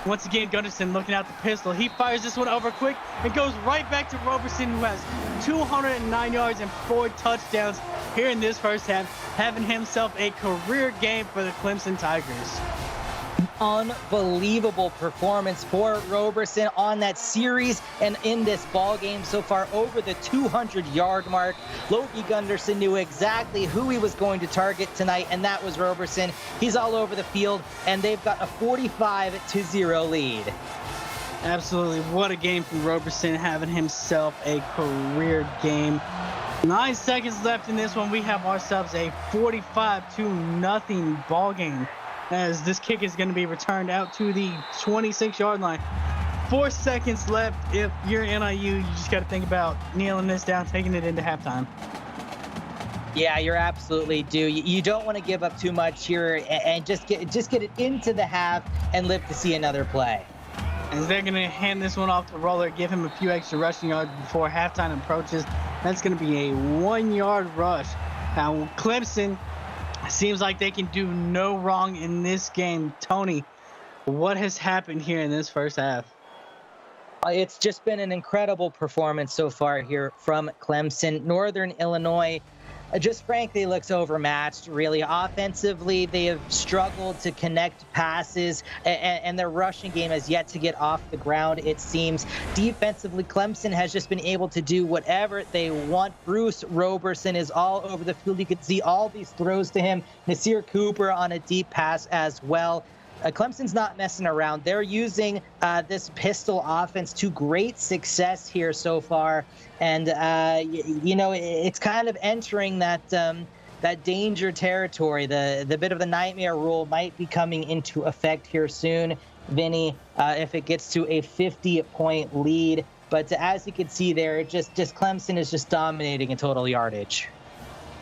Once again, Gunderson looking out the pistol. He fires this one over quick and goes right back to Roberson, who has 209 yards and 4 touchdowns here in this first half, having himself a career game for the Clemson Tigers. Unbelievable performance for Roberson on that series and in this ball game so far, over the 200-yard mark. Loki Gunderson knew exactly who he was going to target tonight, and that was Roberson. He's all over the field, and they've got a 45-0 lead. Absolutely. What a game from Roberson, having himself a career game. 9 seconds left in this one. We have ourselves a 45-0 ball game. as this kick is going to be returned out to the 26-yard line. 4 seconds left. If you're NIU, you just got to think about kneeling this down, taking it into halftime. Yeah, you're absolutely due. You don't want to give up too much here, and just get it into the half and live to see another play. As they're going to hand this one off to Roller, give him a few extra rushing yards before halftime approaches. That's going to be a 1-yard rush. Now, Clemson seems like they can do no wrong in this game. Tony, what has happened here in this first half? It's just been an incredible performance so far here from Clemson. Northern Illinois just frankly looks overmatched, really. Offensively, they have struggled to connect passes, and their rushing game has yet to get off the ground, it seems. Defensively, Clemson has just been able to do whatever they want. Bruce Roberson is all over the field. You could see all these throws to him. Nasir Cooper on a deep pass as well. Clemson's not messing around. They're using this pistol offense to great success here so far. And, it's kind of entering that danger territory. The bit of the nightmare rule might be coming into effect here soon, Vinny, if it gets to a 50-point lead. But as you can see there, just Clemson is just dominating in total yardage.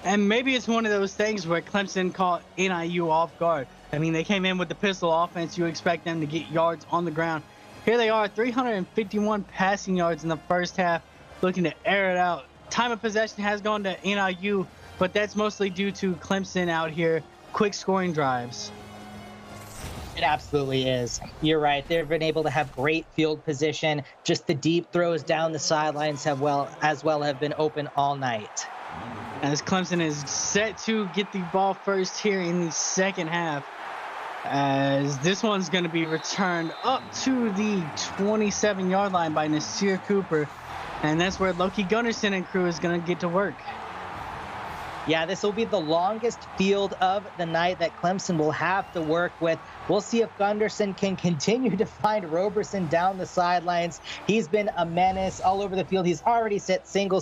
And maybe it's one of those things where Clemson caught NIU off guard. I mean, they came in with the pistol offense. You expect them to get yards on the ground. Here they are, 351 passing yards in the first half, looking to air it out. Time of possession has gone to NIU, but that's mostly due to Clemson out here, quick scoring drives. It absolutely is. You're right. They've been able to have great field position. Just the deep throws down the sidelines have been open all night. As Clemson is set to get the ball first here in the second half, as this one's going to be returned up to the 27-yard line by Nasir Cooper, and that's where Loki Gunnarsson and crew is going to get to work. Yeah, this will be the longest field of the night that Clemson will have to work with. We'll see if Gunderson can continue to find Roberson down the sidelines. He's been a menace all over the field. He's already set single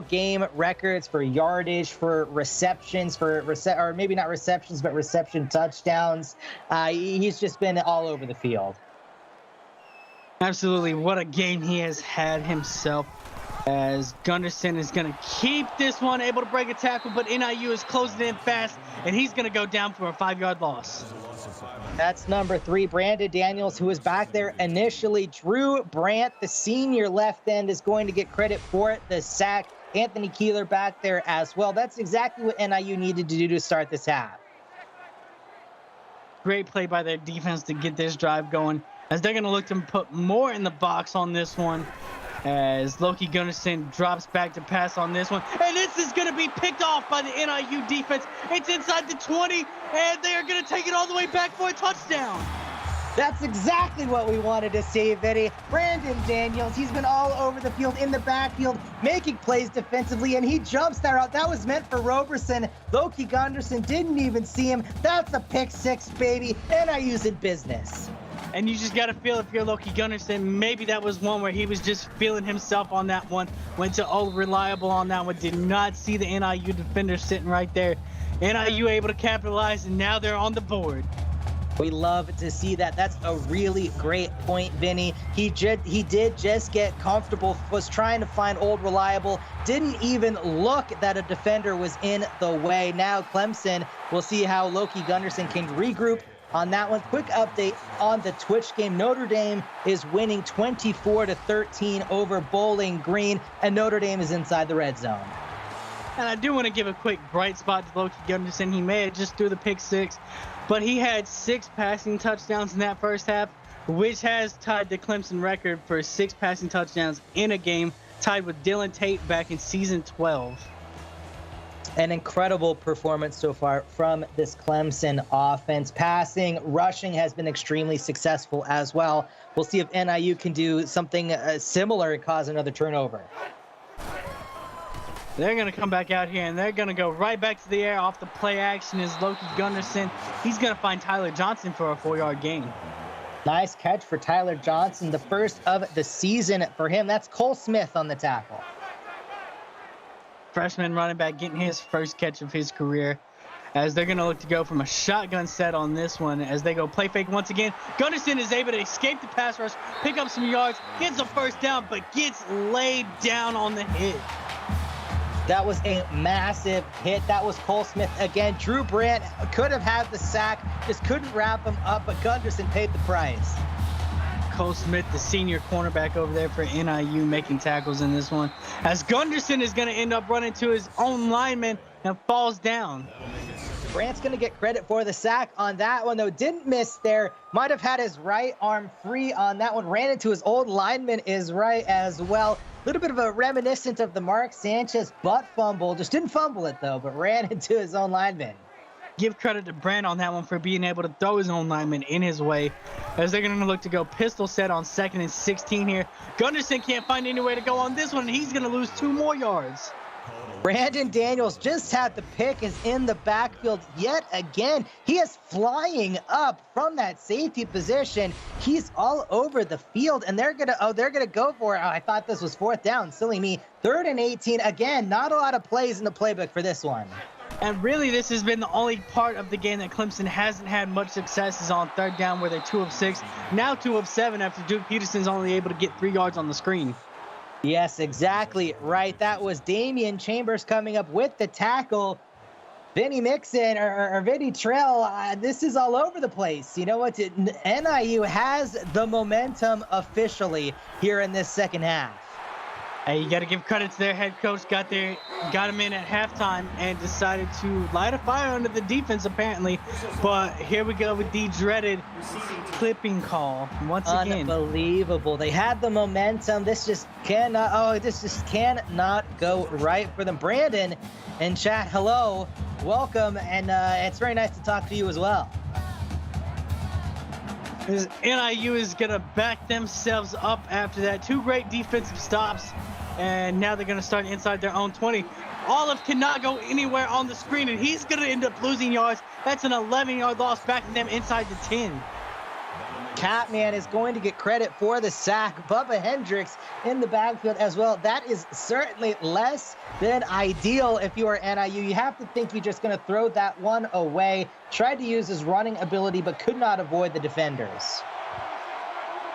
game records for yardage, for receptions, or maybe not receptions, but reception touchdowns. He's just been all over the field. Absolutely. What a game he has had himself. As Gunderson is going to keep this one, able to break a tackle, but NIU is closing in fast, and he's going to go down for a 5-yard loss. That's number 3, Brandon Daniels, who was back there initially. Drew Brandt, the senior left end, is going to get credit for it. The sack, Anthony Keeler back there as well. That's exactly what NIU needed to do to start this half. Great play by their defense to get this drive going, as they're going to look to put more in the box on this one. As Loki Gunnarsson drops back to pass on this one. And this is going to be picked off by the NIU defense. It's inside the 20, and they are going to take it all the way back for a touchdown. That's exactly what we wanted to see, Vinny. Brandon Daniels, he's been all over the field, in the backfield, making plays defensively, and he jumps that route. That was meant for Roberson. Loki Gunnarsson didn't even see him. That's a pick 6, baby. NIU's in business. And you just got to feel, if you're Loki Gunnarsson, maybe that was one where he was just feeling himself on that one. Went to Old Reliable on that one. Did not see the NIU defender sitting right there. NIU able to capitalize, and now they're on the board. We love to see that. That's a really great point, Vinny. He did just get comfortable, was trying to find Old Reliable, didn't even look that a defender was in the way. Now Clemson, we'll see how Loki Gunnarsson can regroup on that one. Quick update on the Twitch game. Notre Dame is winning 24-13 over Bowling Green, and Notre Dame is inside the red zone. And I do want to give a quick bright spot to Loki Gunnarsson. He may have just threw the pick 6, but he had 6 passing touchdowns in that first half, which has tied the Clemson record for 6 passing touchdowns in a game, tied with Dylan Tate back in season 12. An incredible performance so far from this Clemson offense. Passing, rushing has been extremely successful as well. We'll see if NIU can do something similar and cause another turnover. They're going to come back out here, and they're going to go right back to the air off the play action is Loki Gunnarsson. He's going to find Tyler Johnson for a 4-yard gain. Nice catch for Tyler Johnson, the first of the season for him. That's Cole Smith on the tackle. Freshman running back getting his first catch of his career. as they're going to look to go from a shotgun set on this one as they go play fake once again. Gunderson is able to escape the pass rush, pick up some yards, gets a first down, but gets laid down on the hit. That was a massive hit. That was Cole Smith again. Drew Brandt could have had the sack, just couldn't wrap him up, but Gunderson paid the price. Cole Smith, the senior cornerback over there for NIU, making tackles in this one, as Gunderson is going to end up running to his own lineman and falls down. Brandt's going to get credit for the sack on that one, though. Didn't miss there. Might have had his right arm free on that one. Ran into his old lineman is right as well. A little bit of a reminiscent of the Mark Sanchez butt fumble. Just didn't fumble it, though, but ran into his own lineman. Give credit to Brandt on that one for being able to throw his own lineman in his way, as they're going to look to go pistol set on 2nd and 16 here. Gunderson can't find any way to go on this one, and he's going to lose 2 more yards. Brandon Daniels just had the pick, is in the backfield yet again. He is flying up from that safety position. He's all over the field, and they're gonna go for it. Oh, I thought this was 4th down. Silly me. 3rd and 18. Again, not a lot of plays in the playbook for this one. And really, this has been the only part of the game that Clemson hasn't had much success is on 3rd down, where they're 2 of 6, now 2 of 7 after Duke Peterson's only able to get 3 yards on the screen. Yes, exactly right. That was Damian Chambers coming up with the tackle. Vinny Mixon or Vinny Trail, this is all over the place. You know what? NIU has the momentum officially here in this second half. Hey, you got to give credit to their head coach. Got him in at halftime and decided to light a fire under the defense, apparently. But here we go with the dreaded clipping call once again. Unbelievable. They had the momentum. This just cannot go right for them. Brandon in chat, hello, welcome, and it's very nice to talk to you as well. NIU is going to back themselves up after that. 2 great defensive stops, and now they're going to start inside their own 20. Olive cannot go anywhere on the screen, and he's going to end up losing yards. That's an 11-yard loss, backing them inside the 10. Catman is going to get credit for the sack. Bubba Hendricks in the backfield as well. That is certainly less than ideal if you are NIU. You have to think you're just going to throw that one away. Tried to use his running ability, but could not avoid the defenders.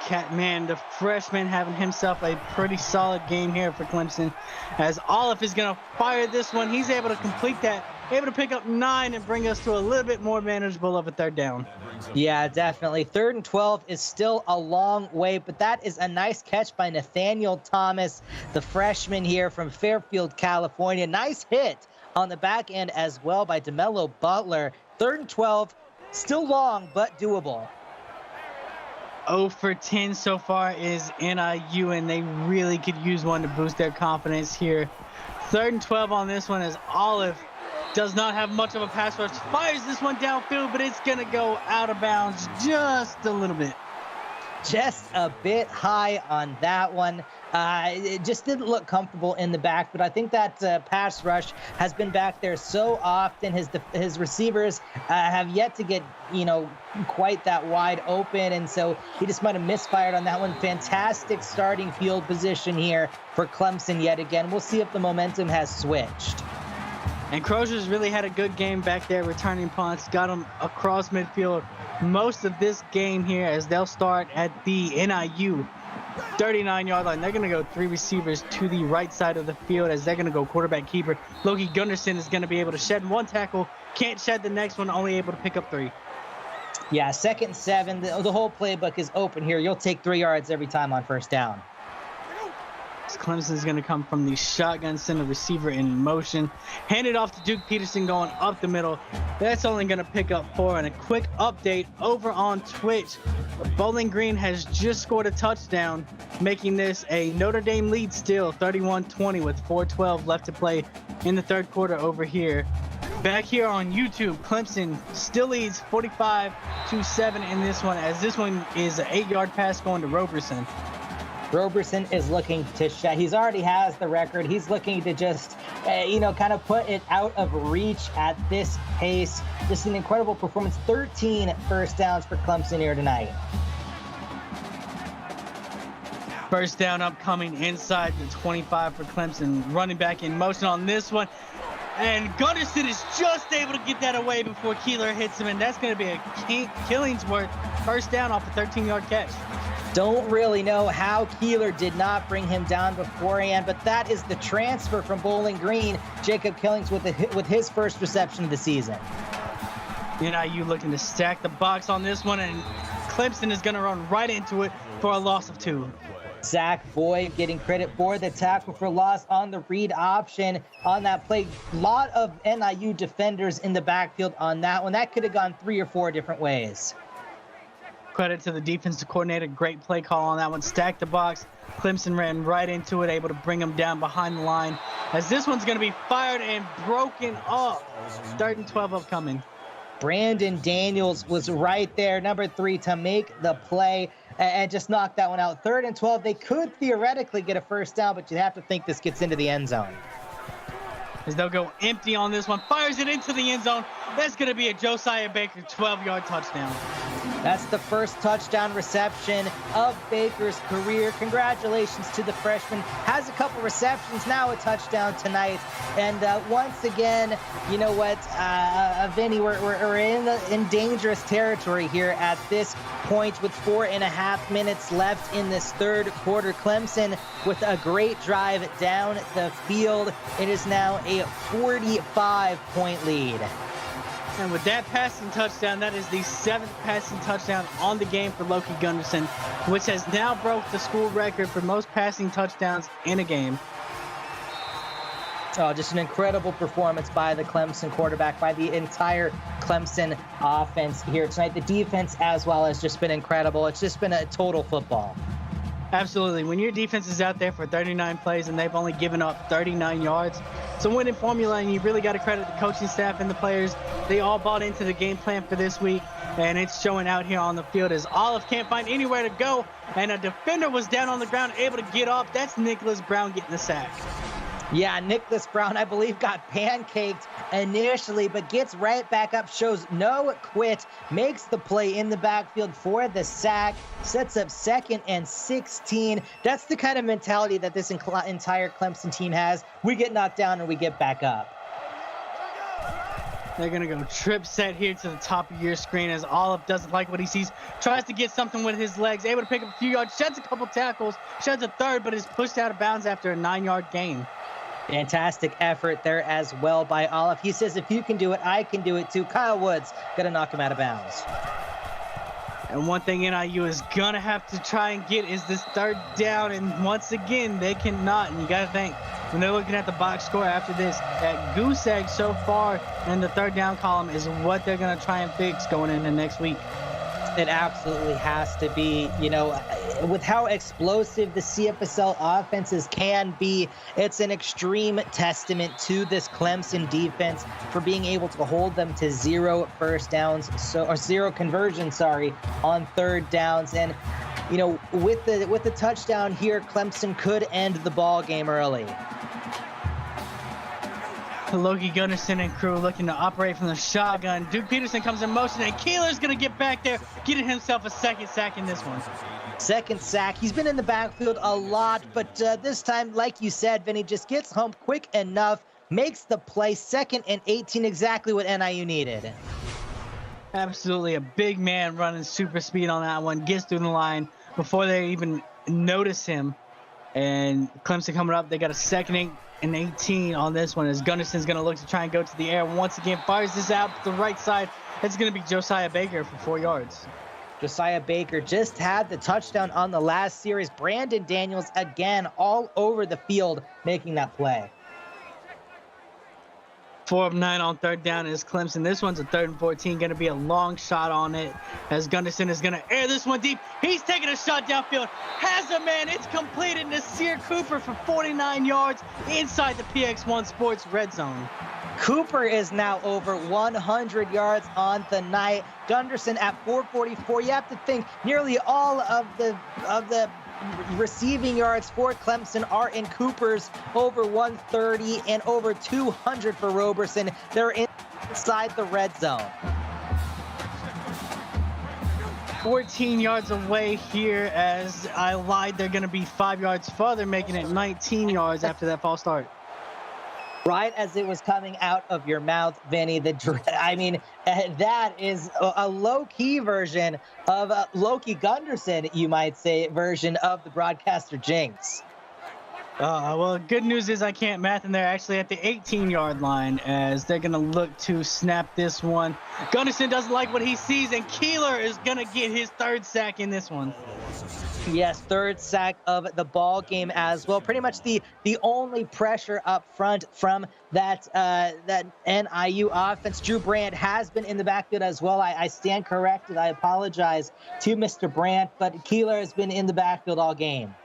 Catman, the freshman, having himself a pretty solid game here for Clemson, as Olive is going to fire this one. He's able to complete that, able to pick up 9 and bring us to a little bit more manageable of a 3rd down. Yeah, definitely. 3rd and 12 is still a long way, but that is a nice catch by Nathaniel Thomas, the freshman here from Fairfield, California. Nice hit on the back end as well by DeMello Butler. 3rd and 12, still long, but doable. 0 for 10 so far is NIU, and they really could use one to boost their confidence here. 3rd and 12 on this one, as Olive does not have much of a pass rush. Fires this one downfield, but it's going to go out of bounds just a little bit. Just a bit high on that one. It just didn't look comfortable in the back, but I think that pass rush has been back there so often. His receivers have yet to get, quite that wide open, and so he just might have misfired on that one. Fantastic starting field position here for Clemson yet again. We'll see if the momentum has switched. And Crozier's really had a good game back there, returning punts, got him across midfield most of this game here, as they'll start at the NIU 39-yard line. They're going to go 3 receivers to the right side of the field, as they're going to go quarterback keeper. Logie Gunderson is going to be able to shed 1 tackle, can't shed the next one, only able to pick up 3. Yeah, 2nd and 7. The whole playbook is open here. You'll take 3 yards every time on 1st down. Clemson's going to come from the shotgun, send the receiver in motion, hand it off to Duke Peterson going up the middle. That's only going to pick up 4. And a quick update over on Twitch, Bowling Green has just scored a touchdown, making this a Notre Dame lead still, 31-20 with 4:12 left to play in the 3rd quarter over here. Back here on YouTube, Clemson still leads 45-7 in this one, as this one is an 8-yard pass going to Roberson. Roberson is looking to he's already has the record. He's looking to just, kind of put it out of reach at this pace. Just an incredible performance. 13 first downs for Clemson here tonight. First down upcoming inside the 25 for Clemson. Running back in motion on this one. And Gunderson is just able to get that away before Keeler hits him, and that's going to be a Killingsworth first down off a 13-yard catch. Don't really know how Keeler did not bring him down beforehand, but that is the transfer from Bowling Green, Jacob Killingsworth with his first reception of the season. NIU looking to stack the box on this one, and Clemson is going to run right into it for a loss of 2. Zach Boyd getting credit for the tackle for loss on the read option on that play. A lot of NIU defenders in the backfield on that one. That could have gone 3 or 4 different ways. Credit to the defensive coordinator. Great play call on that one. Stacked the box. Clemson ran right into it, able to bring him down behind the line. As this one's going to be fired and broken up. 3rd and 12 upcoming. Brandon Daniels was right there, number 3, to make the play and just knock that one out. 3rd and 12. They could theoretically get a first down, but you have to think this gets into the end zone. As they'll go empty on this one. Fires it into the end zone. That's going to be a Josiah Baker 12-yard touchdown. That's the first touchdown reception of Baker's career. Congratulations to the freshman. Has a couple receptions, now a touchdown tonight. And once again, you know what, Vinny, we're in dangerous territory here at this point with 4.5 minutes left in this 3rd quarter. Clemson with a great drive down the field. It is now a 45-point lead. And with that passing touchdown, that is the 7th passing touchdown on the game for Loki Gunderson, which has now broke the school record for most passing touchdowns in a game. Oh, just an incredible performance by the Clemson quarterback, by the entire Clemson offense here tonight. The defense as well has just been incredible. It's just been a total football. Absolutely. When your defense is out there for 39 plays and they've only given up 39 yards, it's a winning formula, and you really got to credit the coaching staff and the players. They all bought into the game plan for this week, and it's showing out here on the field as Olive can't find anywhere to go, and a defender was down on the ground able to get off. That's Nicholas Brown getting the sack. Yeah, Nicholas Brown, I believe, got pancaked initially, but gets right back up, shows no quit, makes the play in the backfield for the sack, sets up 2nd and 16. That's the kind of mentality that this entire Clemson team has. We get knocked down and we get back up. They're going to go trip set here to the top of your screen as Olive doesn't like what he sees, tries to get something with his legs, able to pick up a few yards, sheds a couple tackles, sheds a 3rd, but is pushed out of bounds after a 9-yard gain. Fantastic effort there as well by Olive. He says, if you can do it, I can do it too. Kyle Woods got to knock him out of bounds. And one thing NIU is going to have to try and get is this 3rd down. And once again, they cannot. And you got to think, when they're looking at the box score after this, that goose egg so far in the 3rd down column is what they're going to try and fix going into next week. It absolutely has to be, you know, with how explosive the CFSL offenses can be, it's an extreme testament to this Clemson defense for being able to hold them to 0 first downs, or 0 conversions, on 3rd downs. And, you know, with the touchdown here, Clemson could end the ball game early. Loki Gunderson and crew looking to operate from the shotgun. Duke Peterson comes in motion, and Keeler's going to get back there, getting himself a 2nd sack in this one. 2nd sack. He's been in the backfield a lot, but this time, like you said, Vinny, just gets home quick enough, makes the play. 2nd and 18, exactly what NIU needed. Absolutely, a big man running super speed on that one. Gets through the line before they even notice him. And Clemson coming up, they got a 2nd and 18 on this one as Gunderson's going to look to try and go to the air. Once again, fires this out to the right side. It's going to be Josiah Baker for 4 yards. Josiah Baker just had the touchdown on the last series. Brandon Daniels again all over the field making that play. 4 of 9 on 3rd down is Clemson. This one's a 3rd and 14. Going to be a long shot on it as Gunderson is going to air this one deep. He's taking a shot downfield. Has a man. It's completed. Nasir Cooper for 49 yards inside the PX1 Sports red zone. Cooper is now over 100 yards on the night. Gunderson at 444. You have to think nearly all of the receiving yards for Clemson are in Cooper's, over 130 and over 200 for Roberson. They're inside the red zone. 14 yards away here as I lied. They're going to be 5 yards further, making it 19 yards after that false start. Right as it was coming out of your mouth, Vinny, I mean, that is a low-key version of Loki Gunderson, you might say, version of the broadcaster jinx. Well, good news is I can't math, and they're actually at the 18-yard line as they're going to look to snap this one. Gunderson doesn't like what he sees, and Keeler is going to get his third sack in this one. Yes, third sack of the ball game as well. Pretty much the only pressure up front from that NIU offense. Drew Brandt has been in the backfield as well. I stand corrected. I apologize to Mr. Brandt, but Keeler has been in the backfield all game.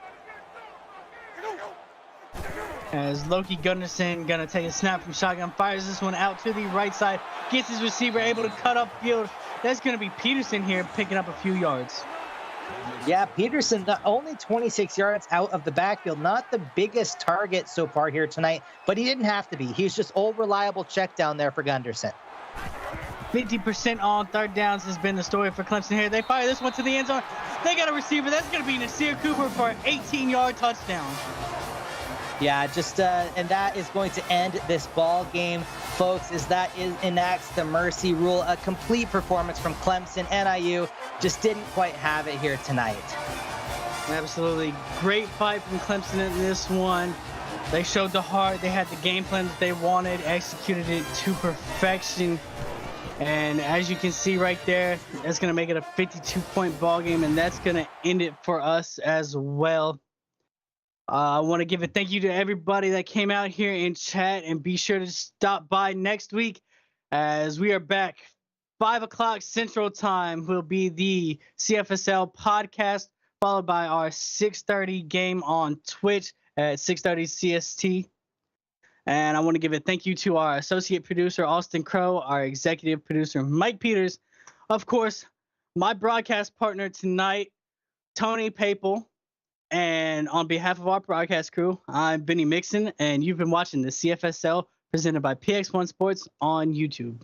As Loki Gunderson gonna take a snap from shotgun, fires this one out to the right side, gets his receiver able to cut upfield. That's gonna be Peterson here picking up a few yards. Yeah, Peterson, only 26 yards out of the backfield. Not the biggest target so far here tonight, but he didn't have to be. He's just old reliable check down there for Gunderson. 50% on third downs has been the story for Clemson here. They fire this one to the end zone. They got a receiver. That's gonna be Nasir Cooper for an 18-yard touchdown. Yeah, and that is going to end this ball game, folks, as that enacts the mercy rule. A complete performance from Clemson. NIU just didn't quite have it here tonight. Absolutely great fight from Clemson in this one. They showed the heart. They had the game plan that they wanted, executed it to perfection. And as you can see right there, that's going to make it a 52-point ball game, and that's going to end it for us as well. I want to give a thank you to everybody that came out here in chat, and be sure to stop by next week as we are back 5 o'clock Central Time will be the CFSL podcast, followed by our 6:30 game on Twitch at 6:30 CST. And I want to give a thank you to our associate producer, Austin Crow, our executive producer, Mike Peters, of course, my broadcast partner tonight, Tony Papel. And on behalf of our broadcast crew, I'm Benny Mixon, and you've been watching the CFSL presented by PX1 Sports on YouTube.